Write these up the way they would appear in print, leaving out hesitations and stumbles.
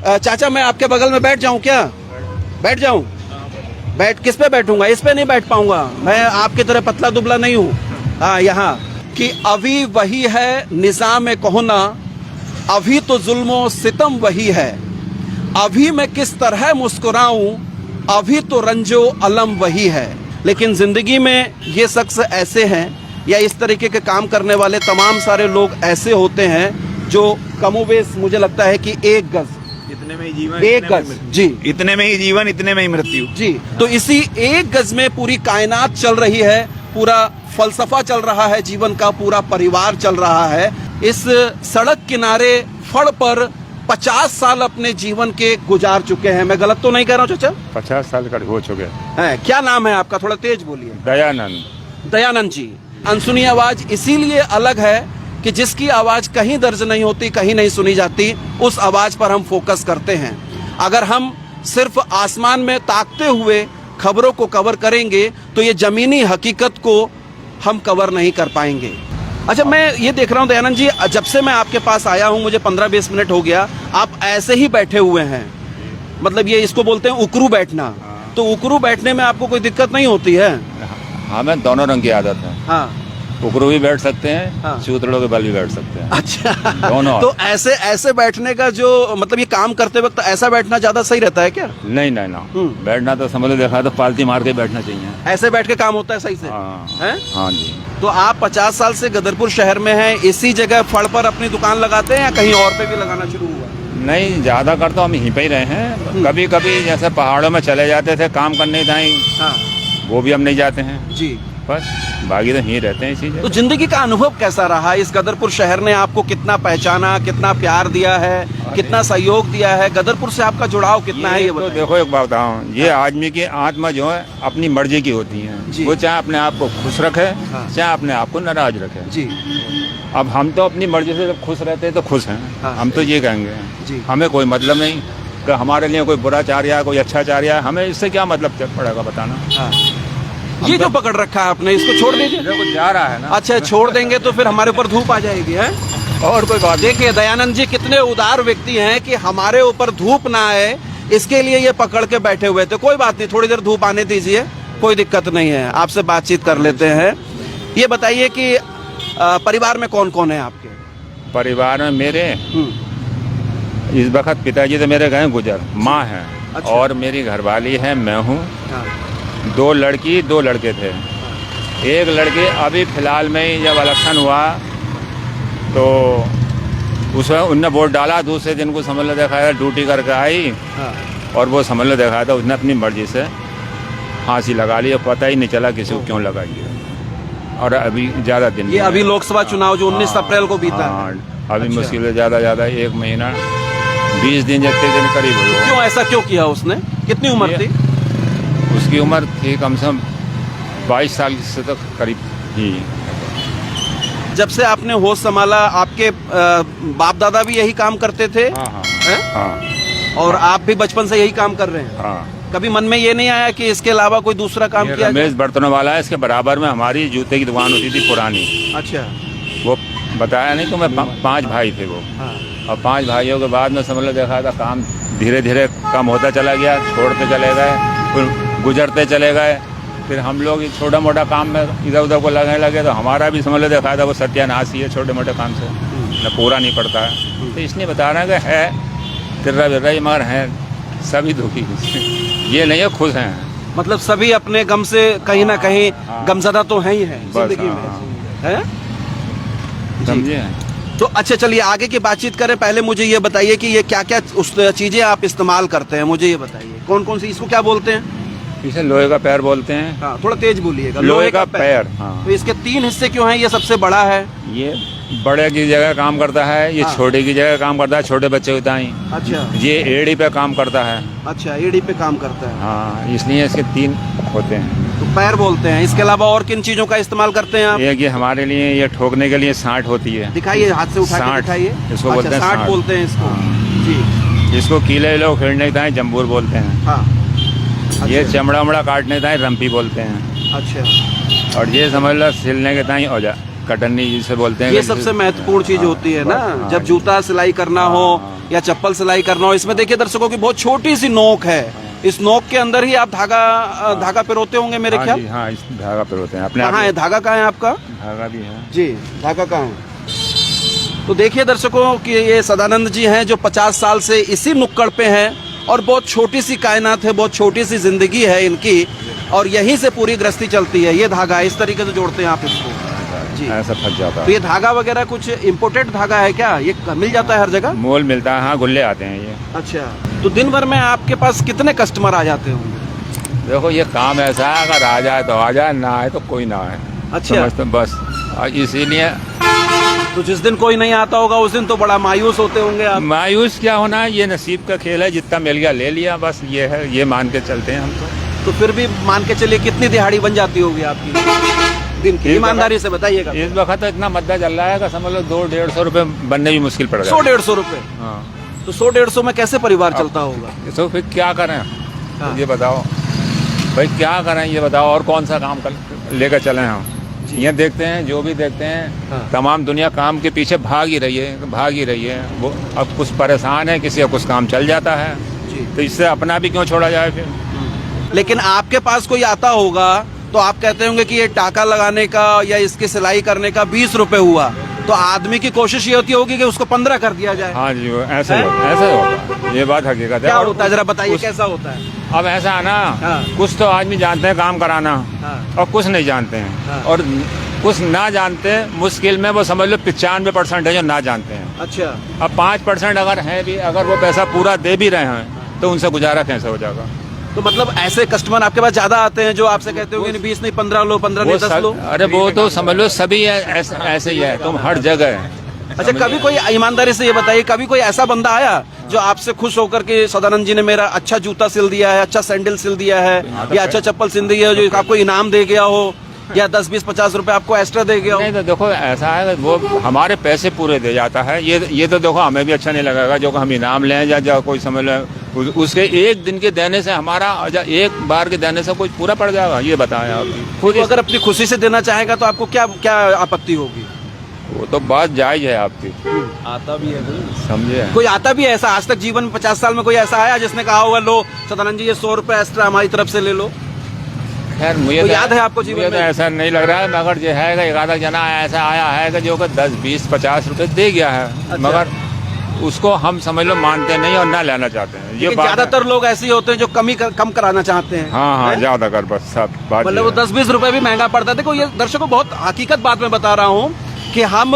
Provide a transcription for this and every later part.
चाचा मैं आपके बगल में बैठ जाऊं क्या? बैठ जाऊं? बैठ किस पे बैठूंगा? इस पे नहीं बैठ पाऊंगा, मैं आपकी तरह पतला दुबला नहीं हूँ। हाँ, यहाँ कि अभी वही है निज़ाम कोहना, अभी तो जुल्मो सितम वही है, अभी मैं किस तरह मुस्कुराऊं, अभी तो रंजो अलम वही है। लेकिन जिंदगी में ये शख्स ऐसे हैं या इस तरीके के काम करने वाले तमाम सारे लोग ऐसे होते हैं जो कमोबेश मुझे लगता है कि एक गज, इतने में ही जीवन, एक गज जी, इतने में ही जीवन, इतने में ही मृत्यु जी। तो इसी एक गज में पूरी कायनात चल रही है, पूरा फलसफा चल रहा है जीवन का, पूरा परिवार चल रहा है। इस सड़क किनारे फड़ पर 50 साल अपने जीवन के गुजार चुके हैं। मैं गलत तो नहीं कह रहा हूँ चाचा? 50 साल का हो चुके हैं। क्या नाम है आपका? थोड़ा तेज बोलिए। दयानंद। दयानंद जी। अनसुनी आवाज इसीलिए अलग है कि जिसकी आवाज कहीं दर्ज नहीं होती, कहीं नहीं सुनी जाती, उस आवाज पर हम फोकस करते हैं। अगर हम सिर्फ आसमान में ताकते हुए खबरों को कवर करेंगे तो ये जमीनी हकीकत को हम कवर नहीं कर पाएंगे। अच्छा, मैं ये देख रहा हूँ दयानंद जी, जब से मैं आपके पास आया हूँ, मुझे 15-20 मिनट हो गया, आप ऐसे ही बैठे हुए हैं। मतलब ये इसको बोलते हैं उकरू बैठना। तो उकरू बैठने में आपको कोई दिक्कत नहीं होती है? हाँ, मैं दोनों रंग की आदत है। हाँ, उकरू भी बैठ सकते हैं, हाँ। चूतड़ों के बल भी बैठ सकते हैं। अच्छा, दोनों। तो ऐसे बैठने का जो मतलब ये काम करते वक्त ऐसा बैठना ज्यादा सही रहता है क्या? नहीं नहीं ना, बैठना तो समझ लो, देखा तो पालती मार के बैठना चाहिए। ऐसे बैठ के काम होता है सही से? हाँ, हैं? हाँ जी। तो आप 50 साल से गदरपुर शहर में हैं, इसी जगह फड़ पर अपनी दुकान लगाते हैं या कहीं और पे भी लगाना शुरू हुआ? नहीं, ज्यादा कर तो हम यहीं पे ही रहे हैं। कभी कभी जैसे पहाड़ों में चले जाते थे काम करने ताई, हाँ वो भी हम नहीं जाते हैं जी। बस, बाकी तो यहीं रहते हैं इसी जगह। तो जिंदगी का अनुभव कैसा रहा? इस गदरपुर शहर ने आपको कितना पहचाना, कितना प्यार दिया है, कितना सहयोग दिया है? गदरपुर से आपका जुड़ाव कितना है ये तो बताइए। देखो एक बात बताऊं, ये आदमी की आत्मा जो है अपनी मर्जी की होती जी। है। वो चाहे अपने आप को खुश रखे, हाँ। चाहे अपने आप को नाराज रखे। जी अब हम तो अपनी मर्जी से जब खुश रहते हैं तो खुश हैं। हाँ। हम तो ये कहेंगे जी। हमें कोई मतलब नहीं कि हमारे लिए कोई बुरा चाह रहा है, कोई अच्छा चाह रहा है, हमें इससे क्या मतलब पड़ेगा बताना। हाँ। ये जो पकड़ रखा है आपने, इसको छोड़ दीजिए। देखो जा रहा है ना। अच्छा, छोड़ देंगे तो फिर हमारे ऊपर धूप आ जाएगी है? और कोई बात नहीं। देखिए दयानंद जी कितने उदार व्यक्ति हैं कि हमारे ऊपर धूप ना आए इसके लिए ये पकड़ के बैठे हुए थे। कोई बात नहीं, थोड़ी देर धूप आने दीजिए, कोई दिक्कत नहीं है, आपसे बातचीत कर लेते हैं। ये बताइए कि परिवार में कौन कौन है आपके? परिवार में मेरे इस वक्त पिताजी तो मेरे गए गुजर, माँ है। अच्छा। और मेरी घरवाली है, मैं हूँ। हाँ। 2 लड़की 2 लड़के थे। एक लड़की अभी फिलहाल में ही जब इलेक्शन हुआ तो उसमें उनने वोट डाला, दूसरे दिन को समझ लो देखा है ड्यूटी करके आई। हाँ। और वो समझ लो देखा था उसने अपनी मर्जी से फांसी लगा ली और पता ही नहीं चला किसी को क्यों लगाई है। और अभी ज़्यादा दिन ये अभी लोकसभा चुनाव जो 19 अप्रैल को बीता है। हाँ, अभी अच्छा। मुश्किल है ज़्यादा 1 महीना 20 दिन जितने दिन करीब हुए। क्यों ऐसा क्यों किया उसने? कितनी उम्र थी? उसकी उम्र थी कम से कम 22 साल से तक करीब ही। जब से आपने होश संभाला, आपके बाप दादा भी यही काम करते थे? हाँ हैं? हाँ। और आप भी बचपन से यही काम कर रहे हैं? हाँ। कभी मन में ये नहीं आया कि इसके अलावा कोई दूसरा काम ये किया जाए? रमेश बर्तनों वाला है, इसके बराबर में हमारी जूते की दुकान होती थी पुरानी। अच्छा। वो बताया नहीं तुम्हें, 5 भाई थे वो। हाँ। और 5 भाइयों के बाद में समझ लो देखा था काम धीरे धीरे कम होता चला गया, छोड़ते चले गए, फिर गुजरते चले गए। फिर हम लोग छोटा मोटा काम में इधर उधर को लगने लगे तो हमारा भी समझ लो देखा था वो सत्यानाश ही है छोटे मोटे काम से, न पूरा नहीं पड़ता है। तो इसलिए बता रहे हैं कि है तिर्रा बिर्रा ही, मगर हैं सभी दुखी। ये नहीं है खुश हैं। मतलब सभी अपने गम से कहीं ना कहीं गमज़दा तो है ही है जिंदगी में, है? समझे? तो अच्छा चलिए आगे की बातचीत करें। पहले मुझे ये बताइए कि ये क्या क्या उस चीजें आप इस्तेमाल करते हैं, मुझे ये बताइए कौन कौन सी, इसको क्या बोलते हैं? इसे लोहे का पैर बोलते हैं। हाँ, थोड़ा तेज बोलिएगा। लोहे का पैर। हाँ। तो इसके 3 हिस्से क्यों हैं? ये सबसे बड़ा है। ये बड़े की जगह काम करता है, ये हाँ। छोटे की जगह काम करता है, छोटे बच्चे होता है। अच्छा। ये एड़ी पे काम करता है। अच्छा, एड़ी पे काम करता है। हाँ, इसलिए इसके 3 होते हैं। तो पैर बोलते हैं। इसके अलावा और किन चीजों का इस्तेमाल करते हैं आप? एक ये हमारे लिए ये ठोकने के लिए साँठ होती है। दिखाइए, हाथ से उठा के साँठ। दिखाइए। इसको बोलते हैं साँठ साँठ। बोलते हैं इसको। हाँ। जी। इसको कीले लोग खेलने का जम्बूर बोलते हैं। हाँ। ये अच्छा। चमड़ा उमड़ा काटने का रंपी बोलते हैं। अच्छा। और ये समझ लो सिलने के ताई औजार कटनी जिसे बोलते हैं। ये सबसे महत्वपूर्ण चीज होती है ना, हाँ। जब जूता सिलाई करना हो या चप्पल सिलाई करना हो, इसमें देखिए दर्शकों की बहुत छोटी सी नोक है। इस नोक के अंदर ही आप धागा पिरोते होंगे मेरे हाँ ख्याल। जी, हाँ, इस धागा पिरोते हैं अपने कहाँ है धागा, कहाँ है आपका? धागा भी है जी, धागा कहाँ है? तो देखिए दर्शकों कि ये सदानंद जी हैं जो 50 साल से इसी नुक्कड़ पे हैं और बहुत छोटी सी कायनात है, बहुत छोटी सी जिंदगी है इनकी और यहीं से पूरी गृहस्थी चलती है। ये धागा इस तरीके से जोड़ते हैं आप इसको जी। ऐसा फंस जाता तो है। ये धागा वगैरह कुछ इम्पोर्टेड धागा है क्या? ये मिल जाता है हर जगह? मोल मिलता है, हाँ, गुल्ले आते हैं ये। अच्छा, तो दिन भर में आपके पास कितने कस्टमर आ जाते होंगे? देखो ये काम ऐसा है, अगर आ जाए तो आ जाए, ना आए तो कोई ना आए। अच्छा। समझते बस, और इसीलिए तो जिस दिन कोई नहीं आता होगा उस दिन तो बड़ा मायूस होते होंगे आप। मायूस क्या होना है, ये नसीब का खेल है, जितना मिल गया ले लिया, बस ये है, ये मान के चलते हैं हम तो। फिर भी मान के चलिए कितनी दिहाड़ी बन जाती होगी आपकी दिन की? ईमानदारी से बताइएगा। इस वक्त तो इतना मद्दा चल रहा है कि समझ लो 200-150 रुपए बनने भी मुश्किल पड़ रहा है। 100-150 रुपए? हाँ। तो 100-150 में कैसे परिवार चलता होगा? तो फिर क्या करें? हाँ। ये बताओ भाई, क्या करें ये बताओ, और कौन सा काम लेकर चलें हम? ये देखते हैं, जो भी देखते हैं, हाँ। तमाम दुनिया काम के पीछे भाग ही रही है। वो अब कुछ परेशान है, किसी का कुछ काम चल जाता है, जी। तो इससे अपना भी क्यों छोड़ा जाए फिर? लेकिन आपके पास कोई आता होगा तो आप कहते होंगे कि ये टाका लगाने का या इसकी सिलाई करने का 20 रुपए हुआ, तो आदमी की कोशिश ये होती होगी कि उसको 15 कर दिया जाए। हाँ जी, ऐसे है? ऐसे होता है, ये बात हकीकत है। क्या और होता है जरा बताइए, उस- कैसा होता है? अब ऐसा है ना, हाँ। कुछ तो आदमी जानते हैं काम कराना, हाँ। और कुछ नहीं जानते हैं, हाँ। और कुछ ना जानते, मुश्किल में वो समझ लो 95% है जो ना जानते हैं। अच्छा, अब 5% अगर है भी, अगर वो पैसा पूरा दे भी रहे हैं तो उनसे गुजारा कैसे हो जाएगा? तो मतलब ऐसे कस्टमर आपके पास ज्यादा आते हैं जो आपसे कहते होंगे 20 नहीं 15 लो, 15 नहीं 10 लो? अरे वो तो समझ लो सभी ऐसे ही है, तुम हर जगह है। अच्छा, कभी कोई ईमानदारी से ये बताइए, कभी कोई ऐसा बंदा आया जो आपसे खुश होकर के सदानंद जी ने मेरा अच्छा जूता सिल दिया है, अच्छा सैंडल सिल दिया है, या अच्छा चप्पल सिल दिया है, जो आपको इनाम दे गया हो, या 10-20-50 रुपए आपको एक्स्ट्रा दे गया हो? नहीं तो देखो ऐसा है, वो हमारे पैसे पूरे दे जाता है। ये तो देखो हमें भी अच्छा नहीं लगेगा जो हम इनाम लें या कोई समझ लो उसके एक दिन के देने से हमारा, एक बार के देने से कोई पूरा पड़ जाएगा? ये बताएं आप खुद। तो अगर अपनी खुशी से देना चाहेगा तो आपको क्या क्या आपत्ति होगी? वो तो बात जायज है आपकी, आता भी है समझे? कोई आता भी है ऐसा? आज तक जीवन में 50 साल में कोई ऐसा आया जिसने कहा होगा लो सदानंद जी ये 100 रुपए एक्स्ट्रा हमारी तरफ से ले लो? खैर मुझे तो तो याद है आपको जीवन मुझे तो में? ऐसा नहीं लग रहा है, मगर जो है एक आधा जना ऐसा आया है कि जो 10-20-50 रुपए दे गया है। अच्छा। मगर उसको हम समझ लो मानते नहीं और ना लेना चाहते हैं। ये बात है। ज्यादातर लोग ऐसे ही होते हैं जो कम कराना चाहते हैं। हाँ, हैं? ज्यादा कर बस सब बात। मतलब वो 10-20 रुपए भी महंगा पड़ता है। देखो ये दर्शकों बहुत हकीकत बात मैं बता रहा हूँ कि हम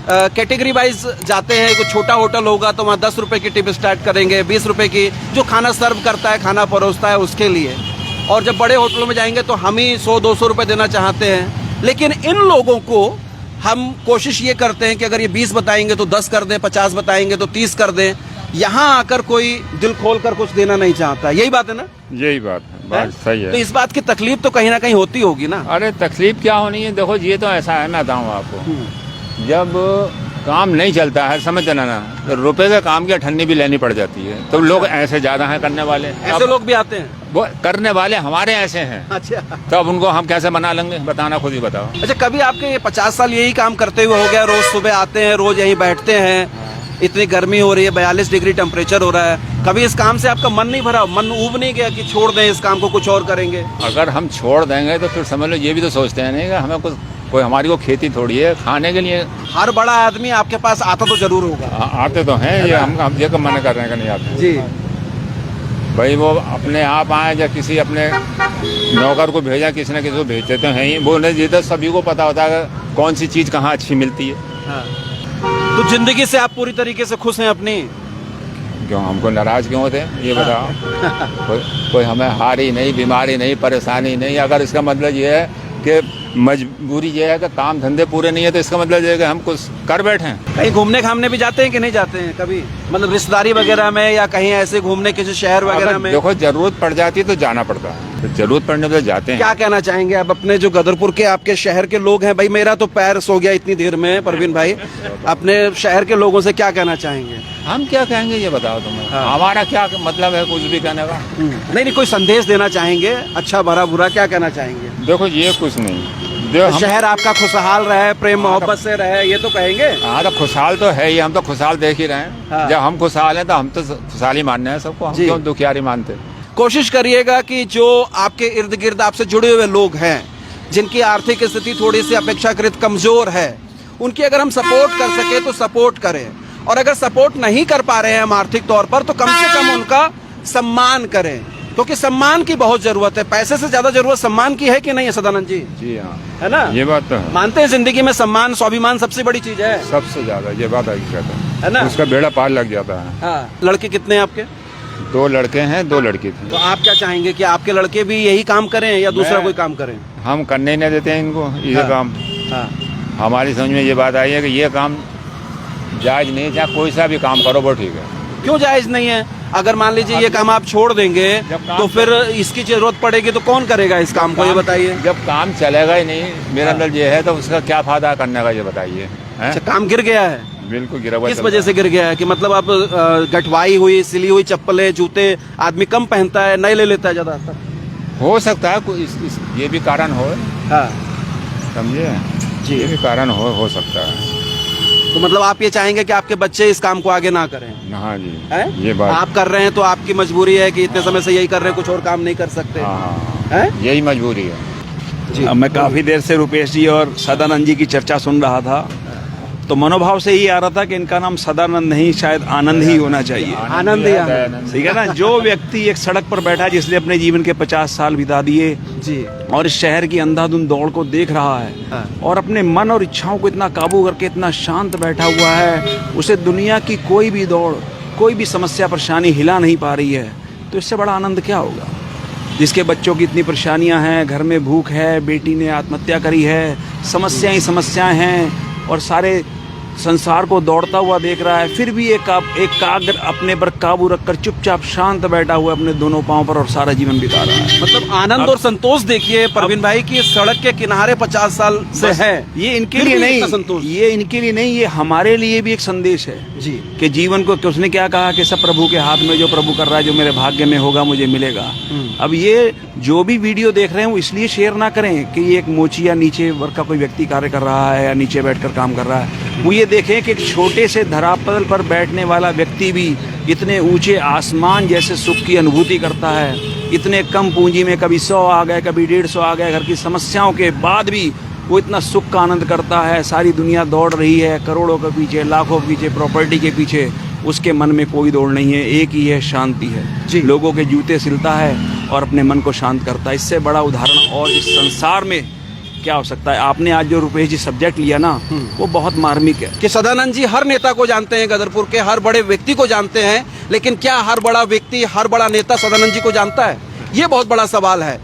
कैटेगरी वाइज जाते हैं। कोई छोटा होटल होगा तो वहाँ 10 रुपए की टिप स्टार्ट करेंगे, 20 रुपए की, जो खाना सर्व करता है, खाना परोसता है उसके लिए। और जब बड़े होटलों में जाएंगे तो हम ही 100-200 रुपए देना चाहते हैं। लेकिन इन लोगों को हम कोशिश ये करते हैं कि अगर ये 20 बताएंगे तो 10 कर दें, 50 बताएंगे तो 30 कर दें। यहाँ आकर कोई दिल खोल कर कुछ देना नहीं चाहता। यही बात है ना? यही बात है, बात सही तो है। इस बात की तकलीफ तो कहीं ना कहीं होती होगी ना? अरे तकलीफ क्या होनी है, देखो ये तो ऐसा है, मैं बताऊँ आपको, जब काम नहीं चलता है समझते ना, तो रुपए के काम की अठन्नी भी लेनी पड़ जाती है। तो लोग ऐसे ज्यादा हैं करने वाले, ऐसे लोग भी आते हैं? वो करने वाले हमारे ऐसे हैं। अच्छा, तो अब उनको हम कैसे बना लेंगे, बताना खुद ही बताओ। अच्छा, कभी आपके ये 50 साल यही काम करते हुए हो गया, रोज सुबह आते हैं, रोज यहीं बैठते हैं, इतनी गर्मी हो रही है, 42 डिग्री टेम्परेचर हो रहा है, कभी इस काम से आपका मन नहीं भरा, मन ऊब नहीं गया कि छोड़ दें इस काम को, कुछ और करेंगे? अगर हम छोड़ देंगे तो फिर समझ लो ये भी तो सोचते हैं नहीं कि हमें कुछ, कोई हमारी को खेती थोड़ी है खाने के लिए। हर बड़ा आदमी आपके पास आता तो जरूर होगा। आते तो हैं, ये हम ये कब मना कर रहे हैं कि नहीं आते जी। भाई, वो अपने आप आए या किसी अपने नौकर को भेजा, किसी न किसी को भेजते तो हैं ही। वो नहीं तो सभी को पता होता है कौन सी चीज़ कहाँ अच्छी मिलती है। हाँ। तो जिंदगी से आप पूरी तरीके से खुश हैं अपनी? क्यों हमको नाराज क्यों होते हैं ये बताओ? कोई हमें हारी नहीं, बीमारी नहीं, परेशानी नहीं। अगर इसका मतलब ये है कि मजबूरी ये है कि काम धंधे पूरे नहीं है तो इसका मतलब ये है कि हम कुछ कर बैठे हैं। कहीं घूमने घामने भी जाते हैं कि नहीं जाते हैं कभी, मतलब रिश्तेदारी वगैरह में या कहीं ऐसे घूमने किसी शहर वगैरह में? देखो जरूरत पड़ जाती है तो जाना पड़ता है, तो जरूरत पड़ने पर जाते हैं। क्या कहना चाहेंगे आप अपने जो गदरपुर के आपके शहर के लोग हैं? भाई मेरा तो पैर सो गया इतनी देर में, परवीन भाई अपने शहर के लोगों से क्या कहना चाहेंगे? हम क्या कहेंगे ये बताओ तुम्हें? हाँ। हमारा क्या मतलब है कुछ भी कहने का? नहीं, कोई संदेश देना चाहेंगे, अच्छा भरा बुरा क्या कहना चाहेंगे? देखो ये कुछ नहीं, जो हम शहर आपका खुशहाल रहे, प्रेम मोहब्बत से रहे, ये तो कहेंगे। हाँ तो खुशहाल तो है ही, हम तो खुशहाल देख ही रहे हैं। हाँ। जब हम खुशहाल हैं तो हम तो खुशहाल ही मानने हैं सबको, हम जी। क्यों दुखियारी मानते। कोशिश करिएगा कि जो आपके इर्द गिर्द आपसे जुड़े हुए लोग हैं, जिनकी आर्थिक स्थिति थोड़ी सी अपेक्षाकृत कमजोर है, उनकी अगर हम सपोर्ट कर सके तो सपोर्ट करें, और अगर सपोर्ट नहीं कर पा रहे हैं हम आर्थिक तौर पर, तो कम से कम उनका सम्मान करें, क्योंकि सम्मान की बहुत जरूरत है। पैसे से ज्यादा जरूरत सम्मान की है कि नहीं है सदानंद जी? जी हाँ, है ना? ये बात तो है। मानते हैं जिंदगी में सम्मान, स्वाभिमान सबसे बड़ी चीज है सबसे ज्यादा ये बात हकीकत है ना? उसका बेड़ा पार लग जाता है। हाँ। लड़के कितने हैं आपके? 2 लड़के हैं, 2 लड़की थी। तो आप क्या चाहेंगे कि आपके लड़के भी यही काम करें या दूसरा मैं- कोई काम करें? हम करने ही नहीं देते हैं इनको ये हाँ। काम। हाँ। हमारी समझ में ये बात आई है कि ये काम जायज नहीं, चाहे कोई सा भी काम करो वो ठीक है। क्यों जायज नहीं है? अगर मान लीजिए ये काम आप छोड़ देंगे जब काम तो फिर इसकी जरूरत पड़ेगी तो कौन करेगा इस काम को, ये बताइए। जब काम चलेगा ही नहीं मेरा अंदर ये है तो उसका क्या फायदा करने का, ये बताइए। हैं? अच्छा, काम गिर गया है? बिल्कुल गिरा हुआ किस चल वजह रहा से गिर गया है? कि मतलब अब गठवाई हुई, सिली हुई चप्पलें, जूते आदमी कम पहनता है, नए ले लेता है ज्यादातर। है। हो सकता है कोई ये भी कारण हो, हाँ समझे जी। ये भी कारण हो सकता है। तो मतलब आप ये चाहेंगे कि आपके बच्चे इस काम को आगे ना करें? हाँ जी, है? ये बात। आप कर रहे हैं तो आपकी मजबूरी है कि इतने समय से यही कर रहे हैं, कुछ और काम नहीं कर सकते। हाँ हाँ, है यही मजबूरी है। जी। मैं काफी देर से रुपेश जी और सदानंद जी की चर्चा सुन रहा था, तो मनोभाव से ही आ रहा था कि इनका नाम सदानंद नहीं, शायद आनंद ही होना चाहिए। आनंद ही आनंद। ठीक है ना? जो व्यक्ति एक सड़क पर बैठा है, जिसने अपने जीवन के 50 साल बिता दिए जी। और इस शहर की अंधाधुंध दौड़ को देख रहा है, हाँ। और अपने मन और इच्छाओं को इतना काबू करके इतना शांत बैठा हुआ है, उसे दुनिया की कोई भी दौड़, कोई भी समस्या परेशानी हिला नहीं पा रही है, तो इससे बड़ा आनंद क्या होगा? जिसके बच्चों की इतनी परेशानियां हैं, घर में भूख है, बेटी ने आत्महत्या करी है, समस्याएं ही समस्याएं हैं, और सारे संसार को दौड़ता हुआ देख रहा है, फिर भी एक काग्र अपने पर काबू रखकर चुपचाप शांत बैठा हुआ अपने दोनों पांव पर और सारा जीवन बिता रहा है। मतलब आनंद और संतोष देखिए परवीन भाई की सड़क के किनारे 50 साल से है। ये इनके फिर लिए भी नहीं, इतना संतोष। ये इनके लिए नहीं, ये हमारे लिए भी एक संदेश है जी। कि जीवन को, कि उसने क्या कहा कि सब प्रभु के हाथ में, जो प्रभु कर रहा है, जो मेरे भाग्य में होगा मुझे मिलेगा। अब ये जो भी वीडियो देख रहे हैं वो इसलिए शेयर ना करें कि ये एक मोची या नीचे वर्ग का कोई व्यक्ति कार्य कर रहा है या नीचे बैठकर काम कर रहा है। वो ये देखें कि एक छोटे से धरातल पर बैठने वाला व्यक्ति भी इतने ऊंचे आसमान जैसे सुख की अनुभूति करता है। इतने कम पूंजी में कभी 100 आ गए, कभी 150 आ गए, घर की समस्याओं के बाद भी वो इतना सुख का आनंद करता है। सारी दुनिया दौड़ रही है करोड़ों के पीछे, लाखों के पीछे, प्रॉपर्टी के पीछे, उसके मन में कोई दौड़ नहीं है, एक ही है, शांति है। जी। लोगों के जूते सिलता है और अपने मन को शांत करता है। इससे बड़ा उदाहरण और इस संसार में क्या हो सकता है? आपने आज जो रुपेश जी सब्जेक्ट लिया ना, वो बहुत मार्मिक है। कि सदानंद जी हर नेता को जानते हैं, गदरपुर के हर बड़े व्यक्ति को जानते हैं, लेकिन क्या हर बड़ा व्यक्ति, हर बड़ा नेता सदानंद जी को जानता है? ये बहुत बड़ा सवाल है।